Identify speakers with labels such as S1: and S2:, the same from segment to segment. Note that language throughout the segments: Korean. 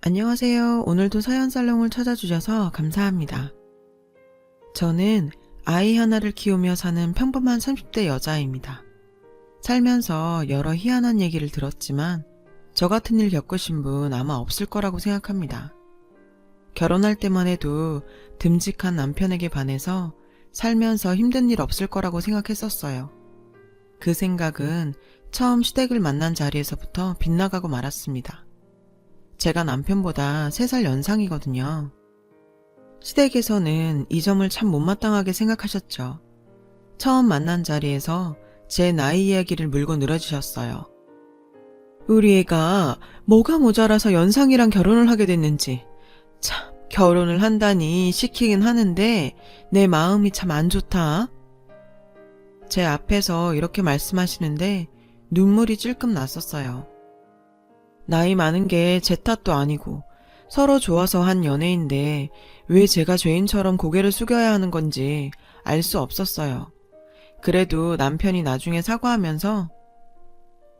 S1: 안녕하세요. 오늘도 사연살롱을 찾아주셔서 감사합니다. 저는 아이 하나를 키우며 사는 평범한 30대 여자입니다. 살면서 여러 희한한 얘기를 들었지만 저 같은 일 겪으신 분 아마 없을 거라고 생각합니다. 결혼할 때만 해도 듬직한 남편에게 반해서 살면서 힘든 일 없을 거라고 생각했었어요. 그 생각은 처음 시댁을 만난 자리에서부터 빗나가고 말았습니다. 제가 남편보다 3살 연상이거든요. 시댁에서는 이 점을 참 못마땅하게 생각하셨죠. 처음 만난 자리에서 제 나이 이야기를 물고 늘어지셨어요. 우리 애가 뭐가 모자라서 연상이랑 결혼을 하게 됐는지. 참, 결혼을 한다니 시키긴 하는데 내 마음이 참 안 좋다. 제 앞에서 이렇게 말씀하시는데 눈물이 찔끔 났었어요. 나이 많은 게 제 탓도 아니고 서로 좋아서 한 연애인데 왜 제가 죄인처럼 고개를 숙여야 하는 건지 알 수 없었어요. 그래도 남편이 나중에 사과하면서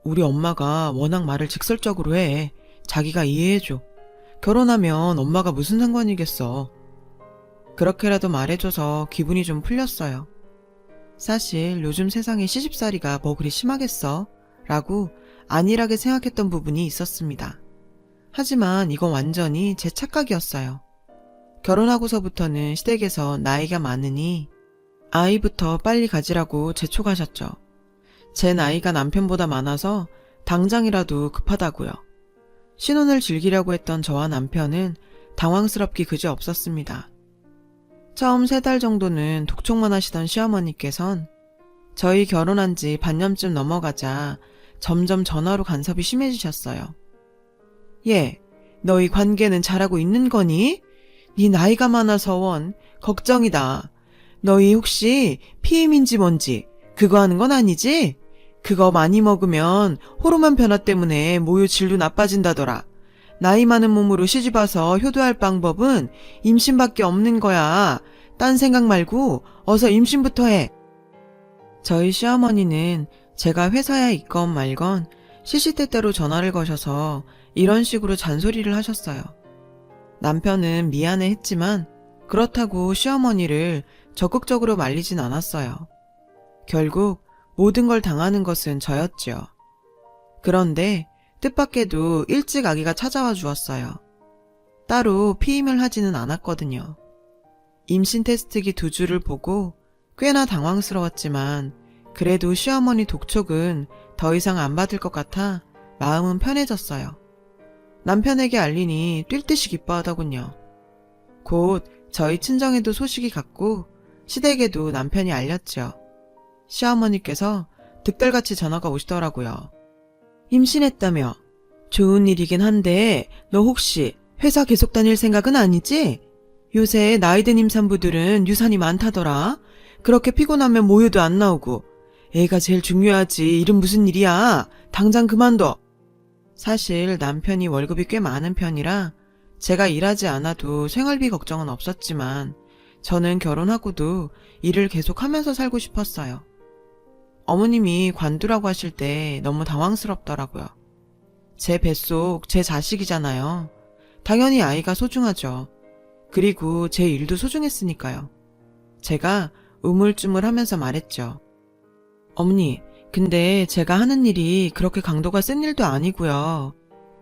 S1: 우리 엄마가 워낙 말을 직설적으로 해. 자기가 이해해줘. 결혼하면 엄마가 무슨 상관이겠어. 그렇게라도 말해줘서 기분이 좀 풀렸어요. 사실 요즘 세상에 시집살이가 뭐 그리 심하겠어? 라고 안일하게 생각했던 부분이 있었습니다. 하지만 이건 완전히 제 착각이었어요. 결혼하고서부터는 시댁에서 나이가 많으니 아이부터 빨리 가지라고 재촉하셨죠. 제 나이가 남편보다 많아서 당장이라도 급하다고요. 신혼을 즐기려고 했던 저와 남편은 당황스럽기 그지없었습니다. 처음 3달 정도는 독촉만 하시던 시어머니께선 저희 결혼한 지 반년쯤 넘어가자 점점 전화로 간섭이 심해지셨어요. 얘, 너희 관계는 잘하고 있는 거니? 네 나이가 많아서 원 걱정이다. 너희 혹시 피임인지 뭔지 그거 하는 건 아니지? 그거 많이 먹으면 호르몬 변화 때문에 모유 질도 나빠진다더라. 나이 많은 몸으로 시집와서 효도할 방법은 임신밖에 없는 거야. 딴 생각 말고 어서 임신부터 해. 저희 시어머니는 제가 회사에 있건 말건 시시때때로 전화를 거셔서 이런 식으로 잔소리를 하셨어요. 남편은 미안해 했지만 그렇다고 시어머니를 적극적으로 말리진 않았어요. 결국 모든 걸 당하는 것은 저였죠. 그런데 뜻밖에도 일찍 아기가 찾아와 주었어요. 따로 피임을 하지는 않았거든요. 임신 테스트기 2주를 보고 꽤나 당황스러웠지만 그래도 시어머니 독촉은 더 이상 안 받을 것 같아 마음은 편해졌어요. 남편에게 알리니 뛸 듯이 기뻐하더군요. 곧 저희 친정에도 소식이 갔고 시댁에도 남편이 알렸죠. 시어머니께서 득달같이 전화가 오시더라고요. 임신했다며? 좋은 일이긴 한데 너 혹시 회사 계속 다닐 생각은 아니지? 요새 나이든 임산부들은 유산이 많다더라. 그렇게 피곤하면 모유도 안 나오고. 애가 제일 중요하지. 일은 무슨 일이야. 당장 그만둬. 사실 남편이 월급이 꽤 많은 편이라 제가 일하지 않아도 생활비 걱정은 없었지만 저는 결혼하고도 일을 계속하면서 살고 싶었어요. 어머님이 관두라고 하실 때 너무 당황스럽더라고요. 제 뱃속 제 자식이잖아요. 당연히 아이가 소중하죠. 그리고 제 일도 소중했으니까요. 제가 우물쭈물하면서 말했죠. 어머니, 근데 제가 하는 일이 그렇게 강도가 센 일도 아니고요.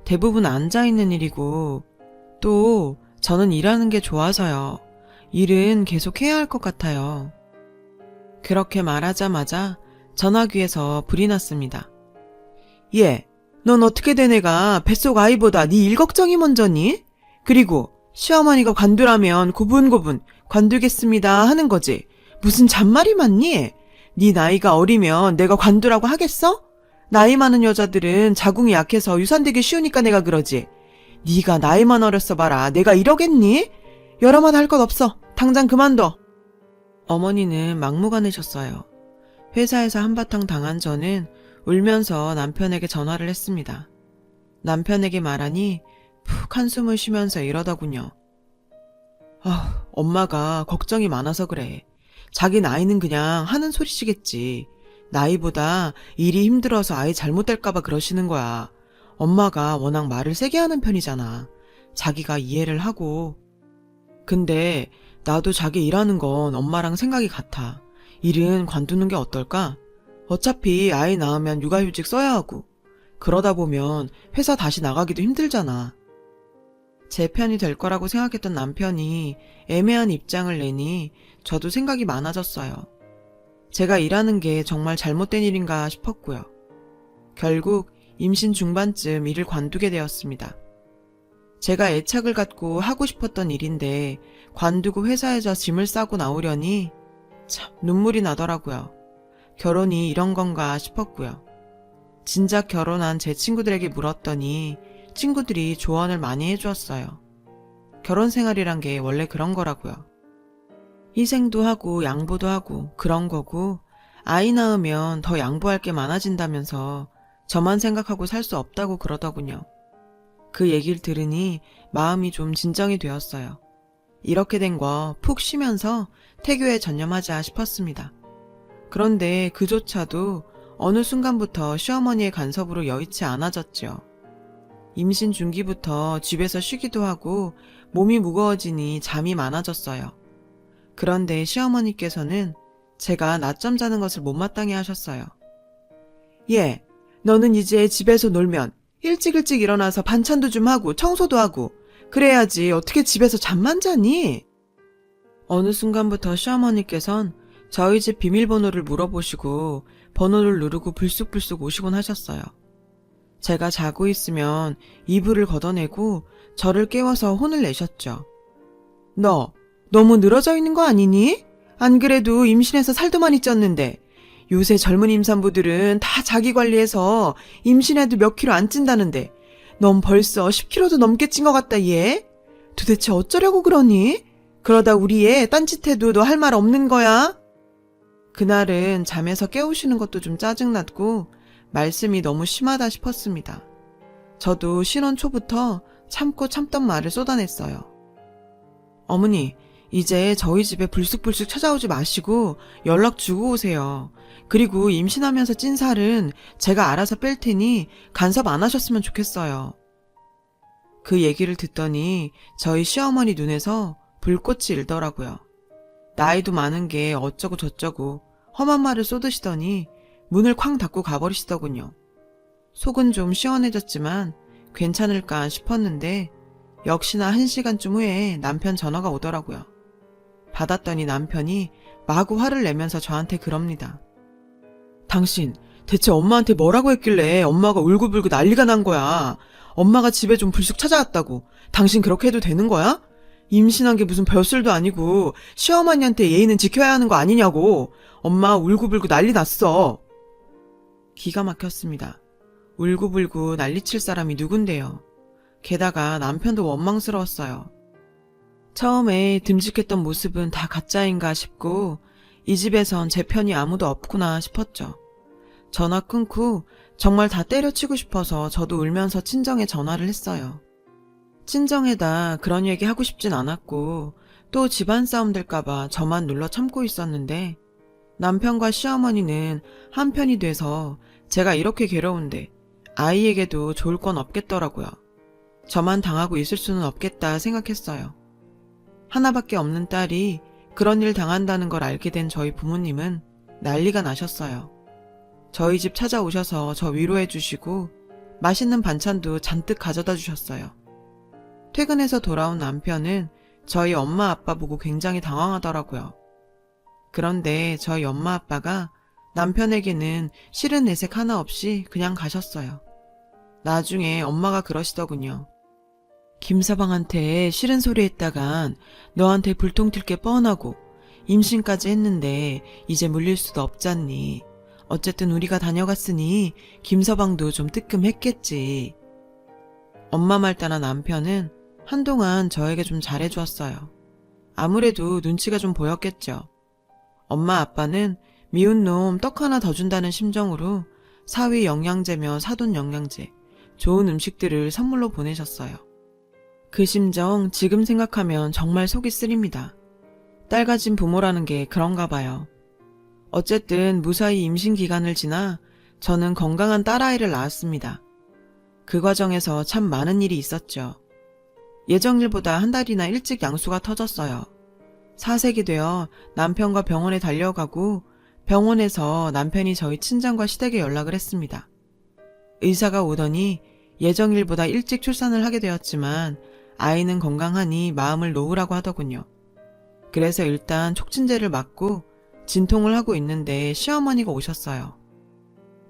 S1: 대부분 앉아있는 일이고 또 저는 일하는 게 좋아서요. 일은 계속 해야 할 것 같아요. 그렇게 말하자마자 전화기에서 불이 났습니다. 얘, 넌 어떻게 된 애가 뱃속 아이보다 네 일 걱정이 먼저니? 그리고 시어머니가 관두라면 고분고분 관두겠습니다 하는 거지. 무슨 잔말이 많니? 네 나이가 어리면 내가 관두라고 하겠어? 나이 많은 여자들은 자궁이 약해서 유산되기 쉬우니까 내가 그러지. 네가 나이만 어렸어 봐라. 내가 이러겠니? 여러 말 할 것 없어. 당장 그만둬. 어머니는 막무가내셨어요. 회사에서 한바탕 당한 저는 울면서 남편에게 전화를 했습니다. 남편에게 말하니 푹 한숨을 쉬면서 이러더군요. 엄마가 걱정이 많아서 그래. 자기 나이는 그냥 하는 소리시겠지. 나이보다 일이 힘들어서 아이 잘못될까봐 그러시는 거야. 엄마가 워낙 말을 세게 하는 편이잖아. 자기가 이해를 하고. 근데 나도 자기 일하는 건 엄마랑 생각이 같아. 일은 관두는 게 어떨까? 어차피 아이 낳으면 육아휴직 써야 하고. 그러다 보면 회사 다시 나가기도 힘들잖아. 제 편이 될 거라고 생각했던 남편이 애매한 입장을 내니 저도 생각이 많아졌어요. 제가 일하는 게 정말 잘못된 일인가 싶었고요. 결국 임신 중반쯤 일을 관두게 되었습니다. 제가 애착을 갖고 하고 싶었던 일인데 관두고 회사에서 짐을 싸고 나오려니 참 눈물이 나더라고요. 결혼이 이런 건가 싶었고요. 진작 결혼한 제 친구들에게 물었더니 친구들이 조언을 많이 해주었어요. 결혼 생활이란 게 원래 그런 거라고요. 희생도 하고 양보도 하고 그런 거고, 아이 낳으면 더 양보할 게 많아진다면서 저만 생각하고 살 수 없다고 그러더군요. 그 얘기를 들으니 마음이 좀 진정이 되었어요. 이렇게 된 거 푹 쉬면서 태교에 전념하자 싶었습니다. 그런데 그조차도 어느 순간부터 시어머니의 간섭으로 여의치 않아졌죠. 임신 중기부터 집에서 쉬기도 하고 몸이 무거워지니 잠이 많아졌어요. 그런데 시어머니께서는 제가 낮잠 자는 것을 못마땅해 하셨어요. 얘, 너는 이제 집에서 놀면 일찍 일어나서 반찬도 좀 하고 청소도 하고 그래야지 어떻게 집에서 잠만 자니? 어느 순간부터 시어머니께선 저희 집 비밀번호를 물어보시고 번호를 누르고 불쑥불쑥 오시곤 하셨어요. 제가 자고 있으면 이불을 걷어내고 저를 깨워서 혼을 내셨죠. 너 너무 늘어져 있는 거 아니니? 안 그래도 임신해서 살도 많이 쪘는데 요새 젊은 임산부들은 다 자기 관리해서 임신해도 몇 킬로 안 찐다는데 넌 벌써 10킬로도 넘게 찐 것 같다 얘? 도대체 어쩌려고 그러니? 그러다 우리 애 딴짓해도 너 할 말 없는 거야? 그날은 잠에서 깨우시는 것도 좀 짜증났고 말씀이 너무 심하다 싶었습니다. 저도 신혼 초부터 참고 참던 말을 쏟아냈어요. 어머니, 이제 저희 집에 불쑥불쑥 찾아오지 마시고 연락 주고 오세요. 그리고 임신하면서 찐 살은 제가 알아서 뺄 테니 간섭 안 하셨으면 좋겠어요. 그 얘기를 듣더니 저희 시어머니 눈에서 불꽃이 일더라고요. 나이도 많은 게 어쩌고 저쩌고 험한 말을 쏟으시더니 문을 쾅 닫고 가버리시더군요. 속은 좀 시원해졌지만 괜찮을까 싶었는데 역시나 1시간쯤 후에 남편 전화가 오더라고요. 받았더니 남편이 마구 화를 내면서 저한테 그럽니다. 당신 대체 엄마한테 뭐라고 했길래 엄마가 울고불고 난리가 난 거야. 엄마가 집에 좀 불쑥 찾아왔다고. 당신 그렇게 해도 되는 거야? 임신한 게 무슨 별술도 아니고 시어머니한테 예의는 지켜야 하는 거 아니냐고. 엄마 울고불고 난리 났어. 기가 막혔습니다. 울고불고 난리칠 사람이 누군데요. 게다가 남편도 원망스러웠어요. 처음에 듬직했던 모습은 다 가짜인가 싶고 이 집에선 제 편이 아무도 없구나 싶었죠. 전화 끊고 정말 다 때려치고 싶어서 저도 울면서 친정에 전화를 했어요. 친정에다 그런 얘기 하고 싶진 않았고 또 집안 싸움 될까봐 저만 눌러 참고 있었는데 남편과 시어머니는 한편이 돼서 제가 이렇게 괴로운데 아이에게도 좋을 건 없겠더라고요. 저만 당하고 있을 수는 없겠다 생각했어요. 하나밖에 없는 딸이 그런 일 당한다는 걸 알게 된 저희 부모님은 난리가 나셨어요. 저희 집 찾아오셔서 저 위로해 주시고 맛있는 반찬도 잔뜩 가져다 주셨어요. 퇴근해서 돌아온 남편은 저희 엄마 아빠 보고 굉장히 당황하더라고요. 그런데 저희 엄마 아빠가 남편에게는 싫은 내색 하나 없이 그냥 가셨어요. 나중에 엄마가 그러시더군요. 김서방한테 싫은 소리 했다간 너한테 불통 튈 게 뻔하고 임신까지 했는데 이제 물릴 수도 없잖니. 어쨌든 우리가 다녀갔으니 김서방도 좀 뜨끔했겠지. 엄마 말 따라 남편은 한동안 저에게 좀 잘해주었어요. 아무래도 눈치가 좀 보였겠죠. 엄마 아빠는 미운 놈 떡 하나 더 준다는 심정으로 사위 영양제며 사돈 영양제, 좋은 음식들을 선물로 보내셨어요. 그 심정 지금 생각하면 정말 속이 쓰립니다. 딸 가진 부모라는 게 그런가 봐요. 어쨌든 무사히 임신 기간을 지나 저는 건강한 딸아이를 낳았습니다. 그 과정에서 참 많은 일이 있었죠. 예정일보다 한 달이나 일찍 양수가 터졌어요. 사색이 되어 남편과 병원에 달려가고 병원에서 남편이 저희 친정과 시댁에 연락을 했습니다. 의사가 오더니 예정일보다 일찍 출산을 하게 되었지만 아이는 건강하니 마음을 놓으라고 하더군요. 그래서 일단 촉진제를 맞고 진통을 하고 있는데 시어머니가 오셨어요.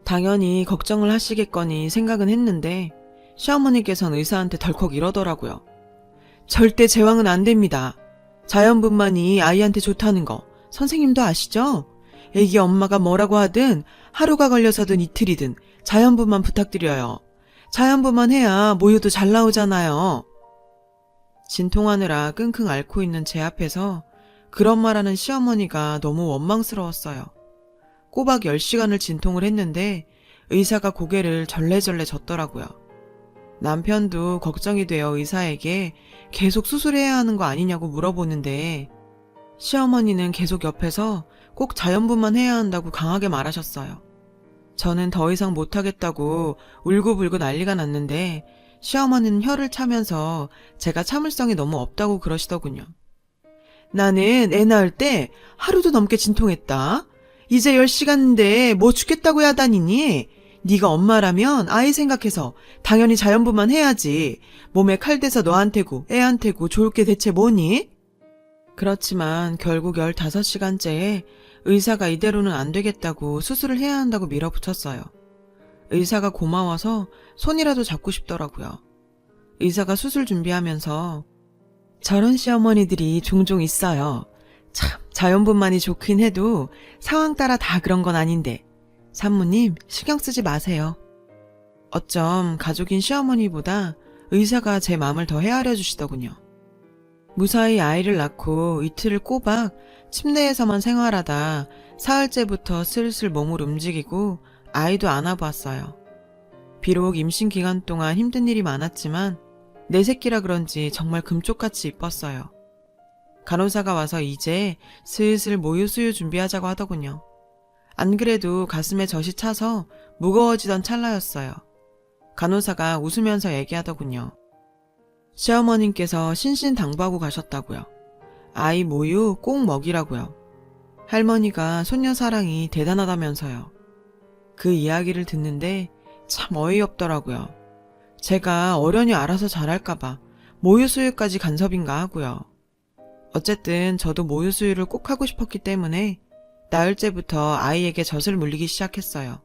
S1: 당연히 걱정을 하시겠거니 생각은 했는데 시어머니께서는 의사한테 덜컥 이러더라고요. 절대 제왕은 안 됩니다. 자연분만이 아이한테 좋다는 거 선생님도 아시죠? 애기 엄마가 뭐라고 하든 하루가 걸려서든 이틀이든 자연분만 부탁드려요. 자연분만 해야 모유도 잘 나오잖아요. 진통하느라 끙끙 앓고 있는 제 앞에서 그런 말하는 시어머니가 너무 원망스러웠어요. 꼬박 10시간을 진통을 했는데 의사가 고개를 절레절레 젓더라고요. 남편도 걱정이 되어 의사에게 계속 수술해야 하는 거 아니냐고 물어보는데 시어머니는 계속 옆에서 꼭 자연분만 해야 한다고 강하게 말하셨어요. 저는 더 이상 못하겠다고 울고불고 난리가 났는데 시어머니는 혀를 차면서 제가 참을성이 너무 없다고 그러시더군요. 나는 애 낳을 때 하루도 넘게 진통했다. 이제 10시간인데 뭐 죽겠다고 해야 다니니? 네가 엄마라면 아이 생각해서 당연히 자연분만 해야지. 몸에 칼 대서 너한테고 애한테고 좋을 게 대체 뭐니? 그렇지만 결국 15시간째에 의사가 이대로는 안 되겠다고 수술을 해야 한다고 밀어붙였어요. 의사가 고마워서 손이라도 잡고 싶더라고요. 의사가 수술 준비하면서 저런 시어머니들이 종종 있어요. 참 자연분만이 좋긴 해도 상황 따라 다 그런 건 아닌데 산모님 신경 쓰지 마세요. 어쩜 가족인 시어머니보다 의사가 제 마음을 더 헤아려 주시더군요. 무사히 아이를 낳고 이틀을 꼬박 침대에서만 생활하다 사흘째부터 슬슬 몸을 움직이고 아이도 안아보았어요. 비록 임신 기간 동안 힘든 일이 많았지만 내 새끼라 그런지 정말 금쪽같이 이뻤어요. 간호사가 와서 이제 슬슬 모유 수유 준비하자고 하더군요. 안 그래도 가슴에 젖이 차서 무거워지던 찰나였어요. 간호사가 웃으면서 얘기하더군요. 시어머님께서 신신당부하고 가셨다고요. 아이 모유 꼭 먹이라고요. 할머니가 손녀 사랑이 대단하다면서요. 그 이야기를 듣는데 참 어이없더라고요. 제가 어련히 알아서 잘할까봐 모유 수유까지 간섭인가 하고요. 어쨌든 저도 모유 수유를 꼭 하고 싶었기 때문에 나흘째부터 아이에게 젖을 물리기 시작했어요.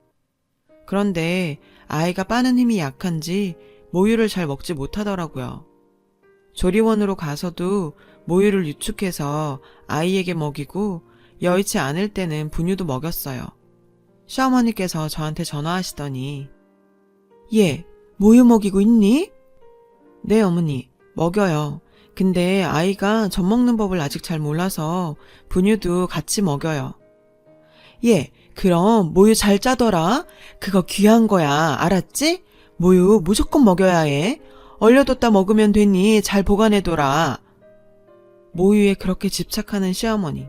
S1: 그런데 아이가 빠는 힘이 약한지 모유를 잘 먹지 못하더라고요. 조리원으로 가서도 모유를 유축해서 아이에게 먹이고 여의치 않을 때는 분유도 먹였어요. 시어머니께서 저한테 전화하시더니 얘 모유 먹이고 있니? 네 어머니 먹여요. 근데 아이가 젖 먹는 법을 아직 잘 몰라서 분유도 같이 먹여요. 얘 그럼 모유 잘 짜더라. 그거 귀한 거야 알았지? 모유 무조건 먹여야 해. 얼려뒀다 먹으면 되니 잘 보관해둬라. 모유에 그렇게 집착하는 시어머니.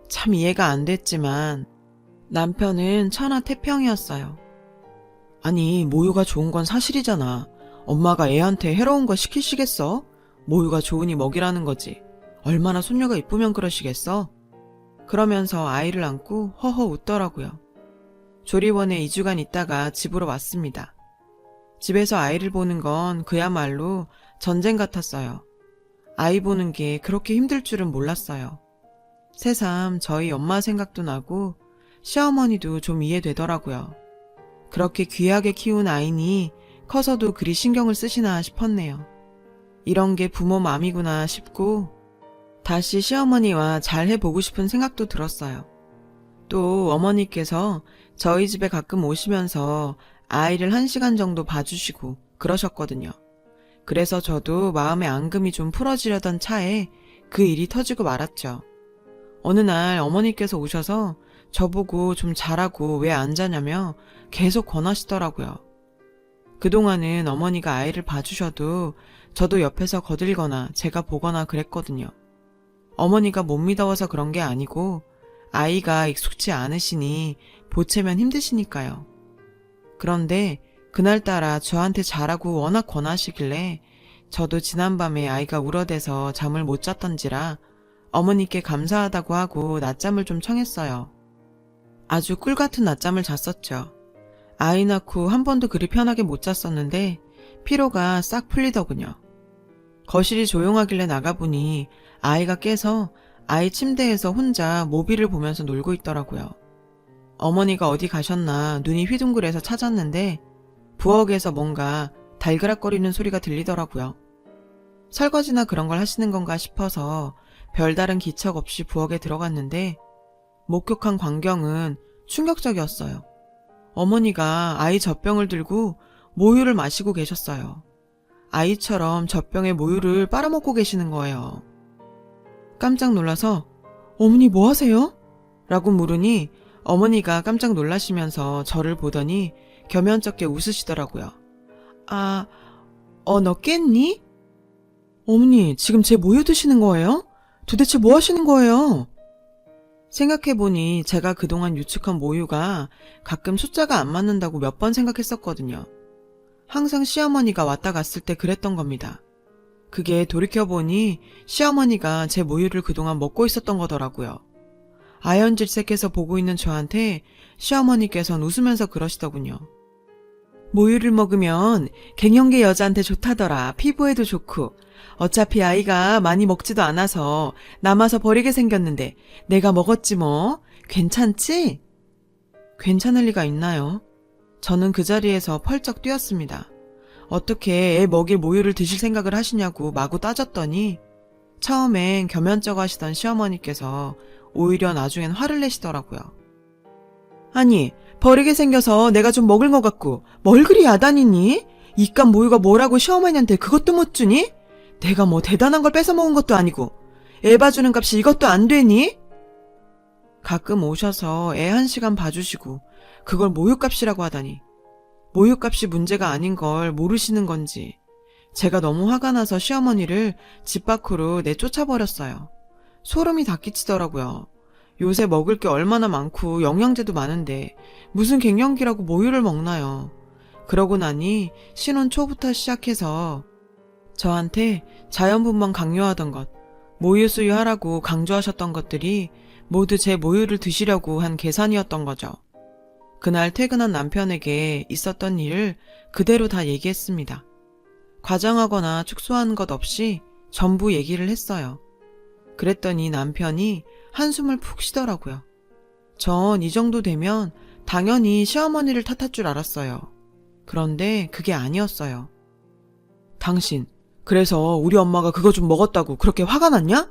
S1: 참 이해가 안 됐지만 남편은 천하태평이었어요. 아니 모유가 좋은 건 사실이잖아. 엄마가 애한테 해로운 거 시키시겠어? 모유가 좋으니 먹이라는 거지. 얼마나 손녀가 이쁘면 그러시겠어? 그러면서 아이를 안고 허허 웃더라고요. 조리원에 2주간 있다가 집으로 왔습니다. 집에서 아이를 보는 건 그야말로 전쟁 같았어요. 아이 보는 게 그렇게 힘들 줄은 몰랐어요. 새삼 저희 엄마 생각도 나고 시어머니도 좀 이해되더라고요. 그렇게 귀하게 키운 아이니 커서도 그리 신경을 쓰시나 싶었네요. 이런 게 부모 맘이구나 싶고 다시 시어머니와 잘 해보고 싶은 생각도 들었어요. 또 어머니께서 저희 집에 가끔 오시면서 아이를 1시간 정도 봐주시고 그러셨거든요. 그래서 저도 마음의 앙금이 좀 풀어지려던 차에 그 일이 터지고 말았죠. 어느 날 어머니께서 오셔서 저보고 좀 자라고 왜 안 자냐며 계속 권하시더라고요. 그동안은 어머니가 아이를 봐주셔도 저도 옆에서 거들거나 제가 보거나 그랬거든요. 어머니가 못 믿어서 그런 게 아니고 아이가 익숙치 않으시니 보채면 힘드시니까요. 그런데 그날따라 저한테 자라고 워낙 권하시길래 저도 지난밤에 아이가 울어대서 잠을 못 잤던지라 어머니께 감사하다고 하고 낮잠을 좀 청했어요. 아주 꿀같은 낮잠을 잤었죠. 아이 낳고 한 번도 그리 편하게 못 잤었는데 피로가 싹 풀리더군요. 거실이 조용하길래 나가보니 아이가 깨서 아이 침대에서 혼자 모비를 보면서 놀고 있더라고요. 어머니가 어디 가셨나 눈이 휘둥그레서 찾았는데 부엌에서 뭔가 달그락거리는 소리가 들리더라고요. 설거지나 그런 걸 하시는 건가 싶어서 별다른 기척 없이 부엌에 들어갔는데 목격한 광경은 충격적이었어요. 어머니가 아이 젖병을 들고 모유를 마시고 계셨어요. 아이처럼 젖병에 모유를 빨아먹고 계시는 거예요. 깜짝 놀라서 어머니 뭐 하세요? 라고 물으니 어머니가 깜짝 놀라시면서 저를 보더니 겸연쩍게 웃으시더라고요. 너 깼니? 어머니 지금 제 모유 드시는 거예요? 도대체 뭐 하시는 거예요? 생각해보니 제가 그동안 유축한 모유가 가끔 숫자가 안 맞는다고 몇 번 생각했었거든요. 항상 시어머니가 왔다 갔을 때 그랬던 겁니다. 그게 돌이켜보니 시어머니가 제 모유를 그동안 먹고 있었던 거더라고요. 아연질색해서 보고 있는 저한테 시어머니께선 웃으면서 그러시더군요. 모유를 먹으면 갱년기 여자한테 좋다더라. 피부에도 좋고. 어차피 아이가 많이 먹지도 않아서 남아서 버리게 생겼는데 내가 먹었지 뭐. 괜찮지? 괜찮을 리가 있나요? 저는 그 자리에서 펄쩍 뛰었습니다. 어떻게 애 먹일 모유를 드실 생각을 하시냐고 마구 따졌더니 처음엔 겸연쩍어 하시던 시어머니께서 오히려 나중엔 화를 내시더라고요. 아니, 버리게 생겨서 내가 좀 먹을 것 같고 뭘 그리 야단이니? 이깟 모유가 뭐라고 시어머니한테 그것도 못 주니? 내가 뭐 대단한 걸 뺏어 먹은 것도 아니고 애 봐주는 값이 이것도 안 되니? 가끔 오셔서 애 1시간 봐주시고 그걸 모유값이라고 하다니 모유값이 문제가 아닌 걸 모르시는 건지 제가 너무 화가 나서 시어머니를 집 밖으로 내쫓아버렸어요. 소름이 다 끼치더라고요. 요새 먹을 게 얼마나 많고 영양제도 많은데 무슨 갱년기라고 모유를 먹나요. 그러고 나니 신혼 초부터 시작해서 저한테 자연분만 강요하던 것, 모유 수유하라고 강조하셨던 것들이 모두 제 모유를 드시려고 한 계산이었던 거죠. 그날 퇴근한 남편에게 있었던 일을 그대로 다 얘기했습니다. 과장하거나 축소하는 것 없이 전부 얘기를 했어요. 그랬더니 남편이 한숨을 푹 쉬더라고요. 전 이 정도 되면 당연히 시어머니를 탓할 줄 알았어요. 그런데 그게 아니었어요. 당신, 그래서 우리 엄마가 그거 좀 먹었다고 그렇게 화가 났냐?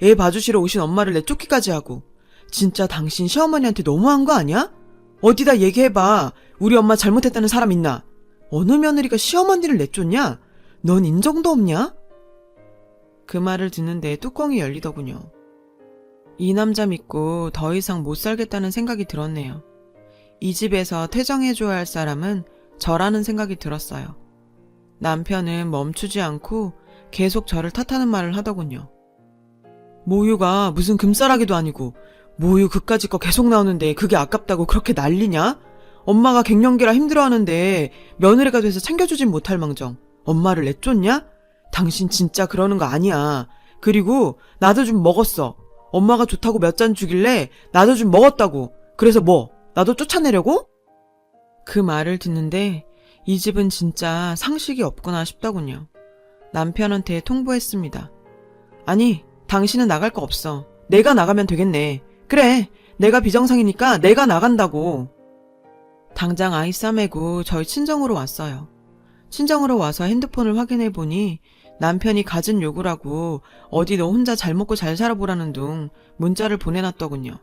S1: 애 봐주시러 오신 엄마를 내쫓기까지 하고. 진짜 당신 시어머니한테 너무한 거 아니야? 어디다 얘기해봐. 우리 엄마 잘못했다는 사람 있나? 어느 며느리가 시어머니를 내쫓냐? 넌 인정도 없냐? 그 말을 듣는데 뚜껑이 열리더군요. 이 남자 믿고 더 이상 못 살겠다는 생각이 들었네요. 이 집에서 퇴정해줘야 할 사람은 저라는 생각이 들었어요. 남편은 멈추지 않고 계속 저를 탓하는 말을 하더군요. 모유가 무슨 금싸라기도 아니고 모유 그까짓 거 계속 나오는데 그게 아깝다고 그렇게 난리냐? 엄마가 갱년기라 힘들어하는데 며느리가 돼서 챙겨주진 못할 망정 엄마를 내쫓냐? 당신 진짜 그러는 거 아니야. 그리고 나도 좀 먹었어. 엄마가 좋다고 몇 잔 주길래 나도 좀 먹었다고. 그래서 뭐? 나도 쫓아내려고? 그 말을 듣는데 이 집은 진짜 상식이 없구나 싶더군요. 남편한테 통보했습니다. 아니, 당신은 나갈 거 없어. 내가 나가면 되겠네. 그래, 내가 비정상이니까 내가 나간다고. 당장 아이 싸매고 저희 친정으로 왔어요. 친정으로 와서 핸드폰을 확인해보니 남편이 갖은 요구라고 어디 너 혼자 잘 먹고 잘 살아보라는 둥 문자를 보내놨더군요.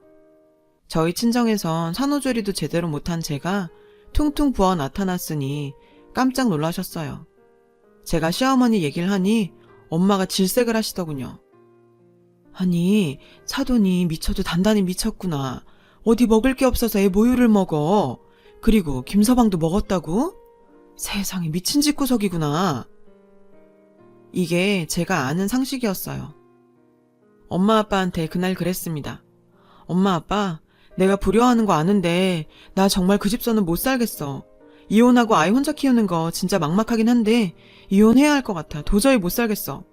S1: 저희 친정에선 산후조리도 제대로 못한 제가 퉁퉁 부어 나타났으니 깜짝 놀라셨어요. 제가 시어머니 얘기를 하니 엄마가 질색을 하시더군요. 아니, 사돈이 미쳐도 단단히 미쳤구나. 어디 먹을 게 없어서 애 모유를 먹어. 그리고 김서방도 먹었다고? 세상에 미친 집구석이구나. 이게 제가 아는 상식이었어요. 엄마 아빠한테 그날 그랬습니다. 엄마 아빠, 내가 불효하는 거 아는데 나 정말 그 집서는 못 살겠어. 이혼하고 아이 혼자 키우는 거 진짜 막막하긴 한데 이혼해야 할 것 같아. 도저히 못 살겠어.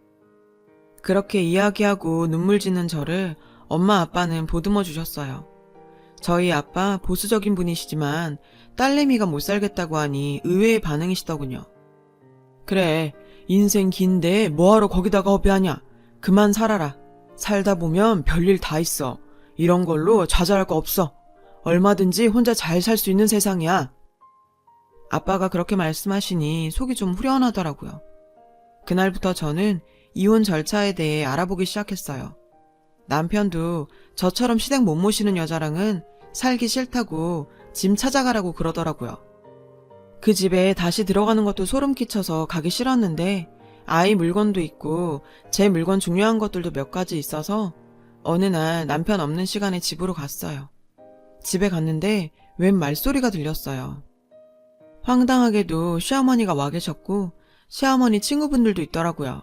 S1: 그렇게 이야기하고 눈물 짓는 저를 엄마 아빠는 보듬어 주셨어요. 저희 아빠 보수적인 분이시지만 딸내미가 못 살겠다고 하니 의외의 반응이시더군요. 그래, 인생 긴데 뭐하러 거기다가 허비하냐. 그만 살아라. 살다 보면 별일 다 있어. 이런 걸로 좌절할 거 없어. 얼마든지 혼자 잘 살 수 있는 세상이야. 아빠가 그렇게 말씀하시니 속이 좀 후련하더라고요. 그날부터 저는 이혼 절차에 대해 알아보기 시작했어요. 남편도 저처럼 시댁 못 모시는 여자랑은 살기 싫다고 짐 찾아가라고 그러더라고요. 그 집에 다시 들어가는 것도 소름 끼쳐서 가기 싫었는데 아이 물건도 있고 제 물건 중요한 것들도 몇 가지 있어서 어느 날 남편 없는 시간에 집으로 갔어요. 집에 갔는데 웬 말소리가 들렸어요. 황당하게도 시어머니가 와 계셨고 시어머니 친구분들도 있더라고요.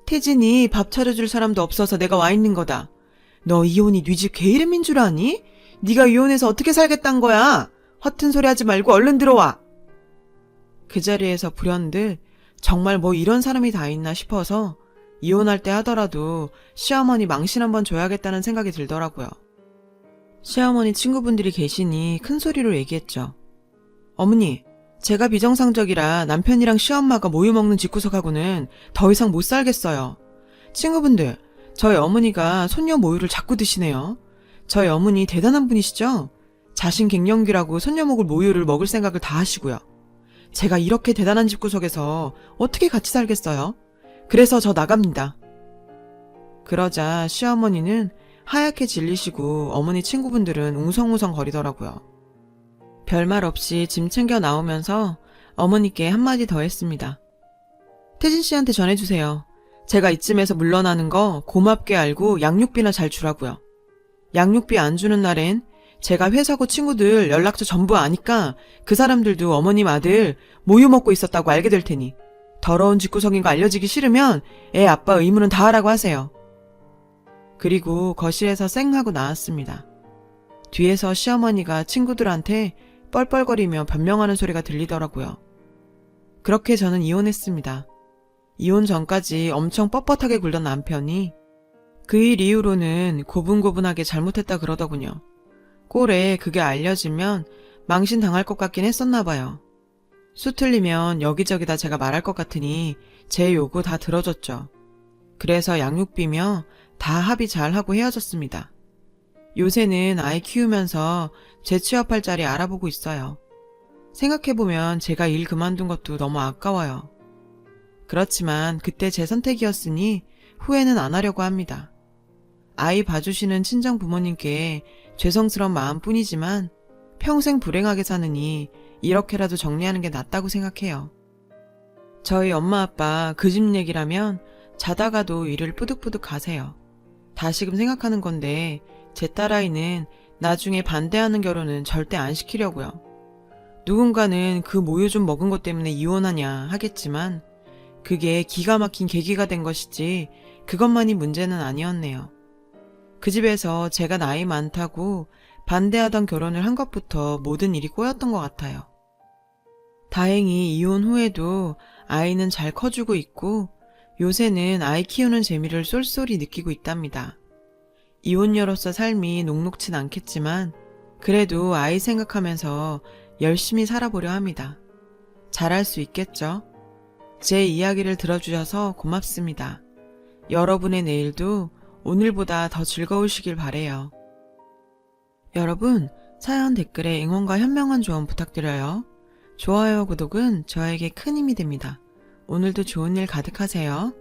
S1: 태진이 밥 차려줄 사람도 없어서 내가 와 있는 거다. 너 이혼이 네 집 개 이름인 줄 아니? 네가 이혼해서 어떻게 살겠단 거야? 허튼 소리 하지 말고 얼른 들어와. 그 자리에서 불현듯 정말 뭐 이런 사람이 다 있나 싶어서 이혼할 때 하더라도 시어머니 망신 한번 줘야겠다는 생각이 들더라고요. 시어머니 친구분들이 계시니 큰 소리로 얘기했죠. 어머니, 제가 비정상적이라 남편이랑 시엄마가 모유 먹는 집구석하고는 더 이상 못 살겠어요. 친구분들, 저희 어머니가 손녀 모유를 자꾸 드시네요. 저희 어머니 대단한 분이시죠? 자신 갱년기라고 손녀 먹을 모유를 먹을 생각을 다 하시고요. 제가 이렇게 대단한 집구석에서 어떻게 같이 살겠어요? 그래서 저 나갑니다. 그러자 시어머니는 하얗게 질리시고 어머니 친구분들은 웅성웅성 거리더라고요. 별말 없이 짐 챙겨 나오면서 어머니께 한마디 더 했습니다. 태진 씨한테 전해주세요. 제가 이쯤에서 물러나는 거 고맙게 알고 양육비나 잘 주라고요. 양육비 안 주는 날엔 제가 회사고 친구들 연락처 전부 아니까 그 사람들도 어머님 아들 모유 먹고 있었다고 알게 될 테니 더러운 집구석인 거 알려지기 싫으면 애 아빠 의무는 다 하라고 하세요. 그리고 거실에서 쌩 하고 나왔습니다. 뒤에서 시어머니가 친구들한테 뻘뻘거리며 변명하는 소리가 들리더라고요. 그렇게 저는 이혼했습니다. 이혼 전까지 엄청 뻣뻣하게 굴던 남편이 그 일 이후로는 고분고분하게 잘못했다 그러더군요. 꼴에 그게 알려지면 망신 당할 것 같긴 했었나 봐요. 수 틀리면 여기저기다 제가 말할 것 같으니 제 요구 다 들어줬죠. 그래서 양육비며 다 합의 잘하고 헤어졌습니다. 요새는 아이 키우면서 재취업할 자리 알아보고 있어요. 생각해보면 제가 일 그만둔 것도 너무 아까워요. 그렇지만 그때 제 선택이었으니 후회는 안 하려고 합니다. 아이 봐주시는 친정 부모님께 죄송스러운 마음뿐이지만 평생 불행하게 사느니 이렇게라도 정리하는 게 낫다고 생각해요. 저희 엄마 아빠 그 집 얘기라면 자다가도 이를 뿌득뿌득 가세요. 다시금 생각하는 건데 제 딸아이는 나중에 반대하는 결혼은 절대 안 시키려고요. 누군가는 그 모유 좀 먹은 것 때문에 이혼하냐 하겠지만 그게 기가 막힌 계기가 된 것이지 그것만이 문제는 아니었네요. 그 집에서 제가 나이 많다고 반대하던 결혼을 한 것부터 모든 일이 꼬였던 것 같아요. 다행히 이혼 후에도 아이는 잘 커주고 있고 요새는 아이 키우는 재미를 쏠쏠히 느끼고 있답니다. 이혼녀로서 삶이 녹록진 않겠지만 그래도 아이 생각하면서 열심히 살아보려 합니다. 잘할 수 있겠죠? 제 이야기를 들어주셔서 고맙습니다. 여러분의 내일도 오늘보다 더 즐거우시길 바래요. 여러분, 사연 댓글에 응원과 현명한 조언 부탁드려요. 좋아요, 구독은 저에게 큰 힘이 됩니다. 오늘도 좋은 일 가득하세요.